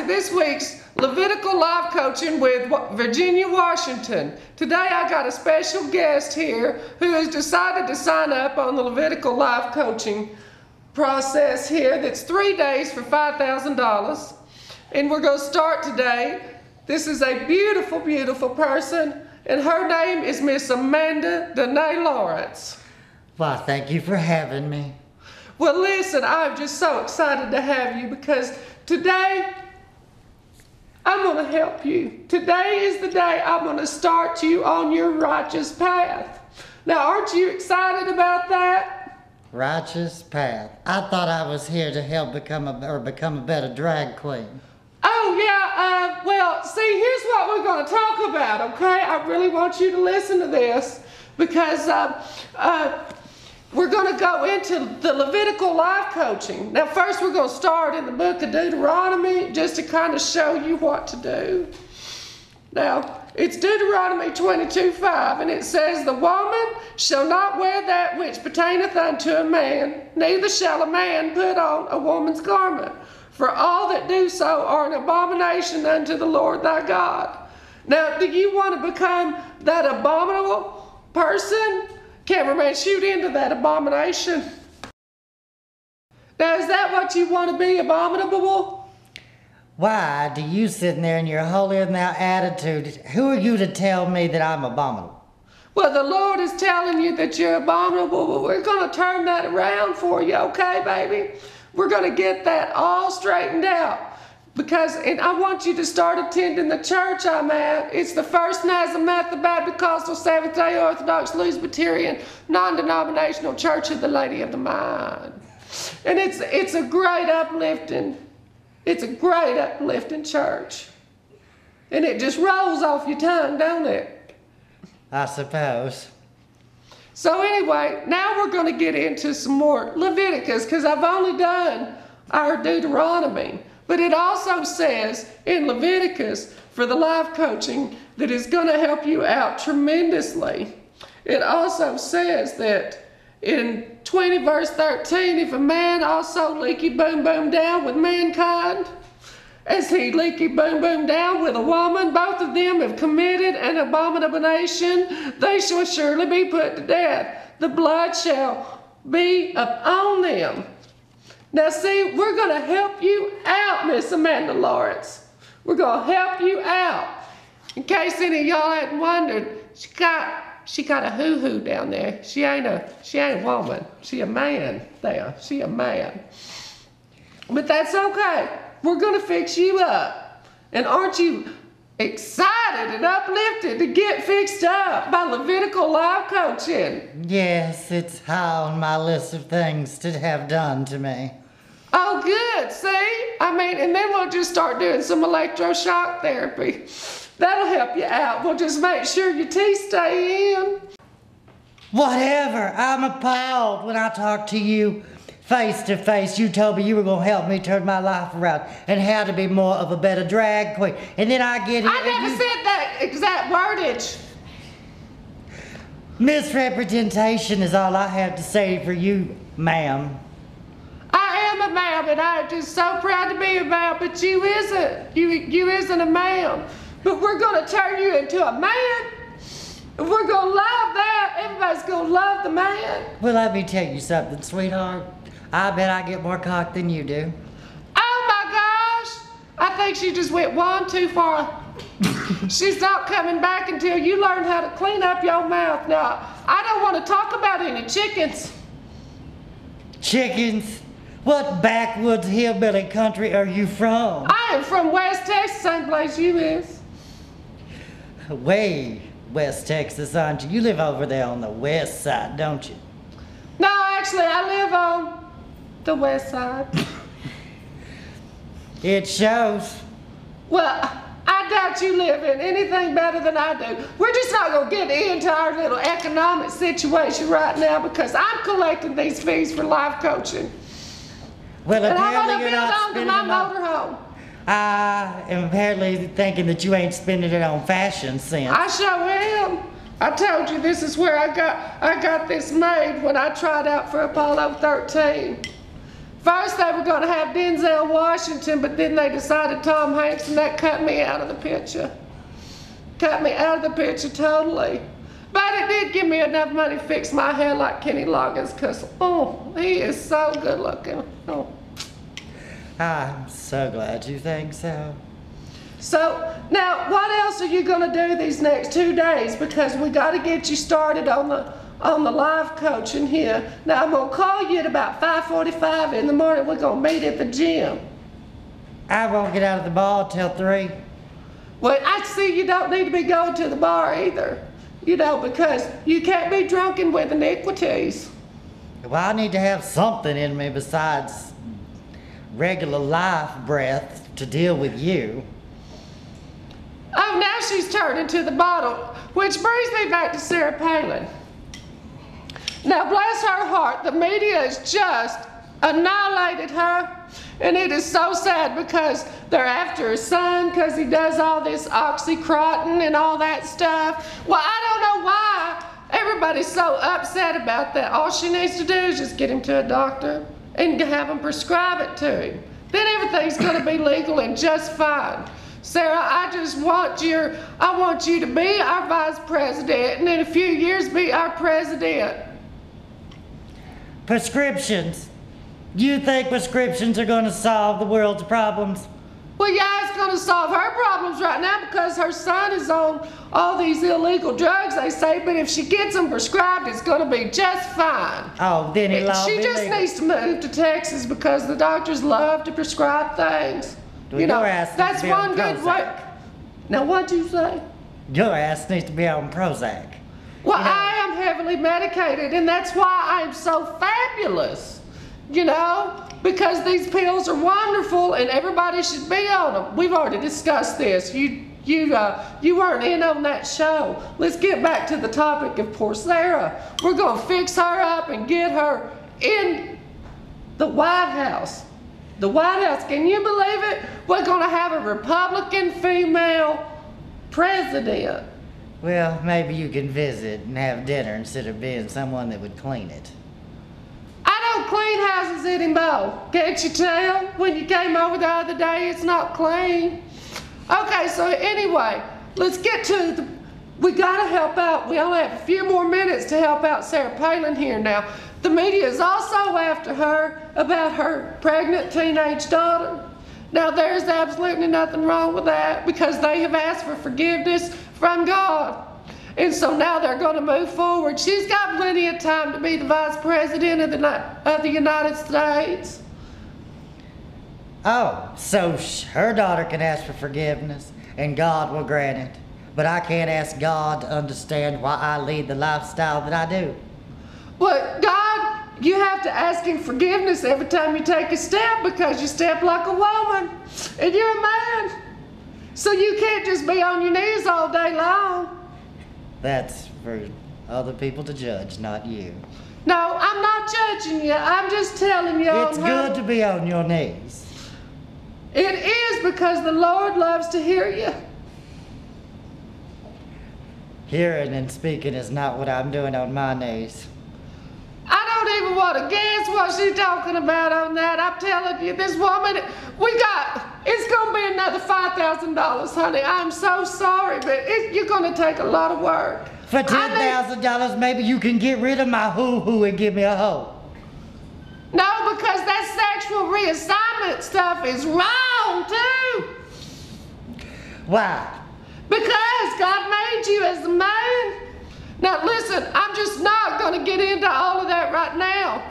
this week's Livitical Lifecoaching with Virginia Washington. Today I got a special guest here who has decided to sign up on the Livitical Lifecoaching process here. That's 3 days for $5,000. And we're going to start today. This is a beautiful, beautiful person, and her name is Miss Amanda Danae Lawrence. Well, thank you for having me. Well, listen, I'm just so excited to have you because today I'm going to help you. Today is the day I'm going to start you on your righteous path. Now, aren't you excited about that? Righteous path. I thought I was here to help become a better drag queen. Oh, yeah, well, see, here's what we're going to talk about, okay? I really want you to listen to this because we're going to go into the Livitical life coaching. Now, first we're going to start in the book of Deuteronomy just to kind of show you what to do. Now, it's Deuteronomy 22:5, and it says, "The woman shall not wear that which pertaineth unto a man, neither shall a man put on a woman's garment. For all that do so are an abomination unto the Lord thy God." Now, do you want to become that abominable person? Cameraman, shoot into that abomination. Now, is that what you want to be, abominable? Why do you sitting there in your holier-than-thou attitude? Who are you to tell me that I'm abominable? Well, the Lord is telling you that you're abominable, but we're going to turn that around for you, okay, baby? We're going to get that all straightened out. And I want you to start attending the church I'm at. It's the First Nazareth Baptist Seventh-day Orthodox Presbyterian non-denominational Church of the Lady of the Mind. And it's a great uplifting church. And it just rolls off your tongue, don't it? I suppose. So anyway, now we're going to get into some more Leviticus because I've only done our Deuteronomy. But it also says in Leviticus for the life coaching that is going to help you out tremendously. It also says that in 20 verse 13, if a man also leaky boom boom down with mankind, as he leaky boom boom down with a woman, both of them have committed an abomination, they shall surely be put to death. The blood shall be upon them. Now see, we're going to help you out, Miss Amanda Lawrence. We're going to help you out. In case any of y'all hadn't wondered, she got a hoo-hoo down there. She ain't a woman. She a man there. She a man. But that's okay. We're going to fix you up. And aren't you excited and uplifted to get fixed up by Livitical life coaching? Yes, it's high on my list of things to have done to me. Oh, good. See? And then we'll just start doing some electroshock therapy. That'll help you out. We'll just make sure your teeth stay in. Whatever. I'm appalled when I talk to you face to face. You told me you were going to help me turn my life around and how to be more of a better drag queen. And then I get here. I never said that exact wordage. Misrepresentation is all I have to say for you, ma'am. I am a ma'am, and I'm just so proud to be a ma'am, but you isn't. You isn't a ma'am. But we're going to turn you into a man. We're going to love that. Everybody's going to love the man. Well, let me tell you something, sweetheart. I bet I get more cock than you do. Oh my gosh! I think she just went one too far. She's not coming back until you learn how to clean up your mouth. Now, I don't want to talk about any chickens. Chickens? What backwoods hillbilly country are you from? I am from West Texas, same place you is. Way West Texas, aren't you? You live over there on the west side, don't you? No, actually, I live on the west side. It shows. Well, I doubt you live in anything better than I do. We're just not going to get into our little economic situation right now because I'm collecting these fees for life coaching. Well, and I'm apparently going to you're build not onto spending my motorhome. I am apparently thinking that you ain't spending it on fashion sense. I sure am. I told you this is where I got this made when I tried out for Apollo 13. First they were going to have Denzel Washington, but then they decided Tom Hanks, and that cut me out of the picture. Cut me out of the picture totally. But it did give me enough money to fix my hair like Kenny Loggins, because, oh, he is so good looking. Oh. I'm so glad you think so. So, now, what else are you going to do these next 2 days? Because we got to get you started on the life coaching here. Now, I'm going to call you at about 5:45 in the morning. We're going to meet at the gym. I won't get out of the bar till 3. Well, I see you don't need to be going to the bar either. You know, because you can't be drunken with iniquities. Well, I need to have something in me besides regular life breath to deal with you. Oh, now she's turning to the bottle, which brings me back to Sarah Palin. Now, bless her heart, the media has just annihilated her, and it is so sad because they're after her son because he does all this Oxycontin and all that stuff. Well, I don't know why everybody's so upset about that. All she needs to do is just get him to a doctor and have him prescribe it to him. Then everything's going to be legal and just fine. Sarah, I want you to be our vice president, and in a few years be our president. Prescriptions. You think prescriptions are going to solve the world's problems? Well, yeah, it's going to solve her problems right now because her son is on all these illegal drugs, they say, but if she gets them prescribed, it's going to be just fine. Oh, then it'll all be She just legal. needs to move to Texas because the doctors love to prescribe things. Well, You know, your ass needs that's to be on one good way. Prozac. Now, what'd you say? Your ass needs to be on Prozac. Well, You know- I am heavily medicated, and that's why I'm so fabulous, you know, because these pills are wonderful, and everybody should be on them. We've already discussed this. You weren't in on that show. Let's get back to the topic of poor Sarah. We're going to fix her up and get her in the White House. The White House, can you believe it? We're going to have a Republican female president. Well, maybe you can visit and have dinner instead of being someone that would clean it. I don't clean houses anymore. Can't you tell? When you came over the other day, it's not clean. Okay, so anyway, let's get to we gotta help out. We only have a few more minutes to help out Sarah Palin here now. The media is also after her about her pregnant teenage daughter. Now, there's absolutely nothing wrong with that because they have asked for forgiveness from God. And so now they're going to move forward. She's got plenty of time to be the vice president of the United States. Oh, so her daughter can ask for forgiveness and God will grant it. But I can't ask God to understand why I lead the lifestyle that I do. Well, God, you have to ask him forgiveness every time you take a step because you step like a woman and you're a man. So you can't just be on your knees all day long. That's for other people to judge, not you. No, I'm not judging you. I'm just telling you. It's good to be on your knees. It is because the Lord loves to hear you. Hearing and speaking is not what I'm doing on my knees. I don't even want to guess what she's talking about on that. I'm telling you, this woman, it's going to be another $5,000, honey. I'm so sorry, but you're going to take a lot of work. For $10,000, maybe you can get rid of my hoo-hoo and give me a hoe. No, because that sexual reassignment stuff is wrong, too. Why? Because God made you as a man,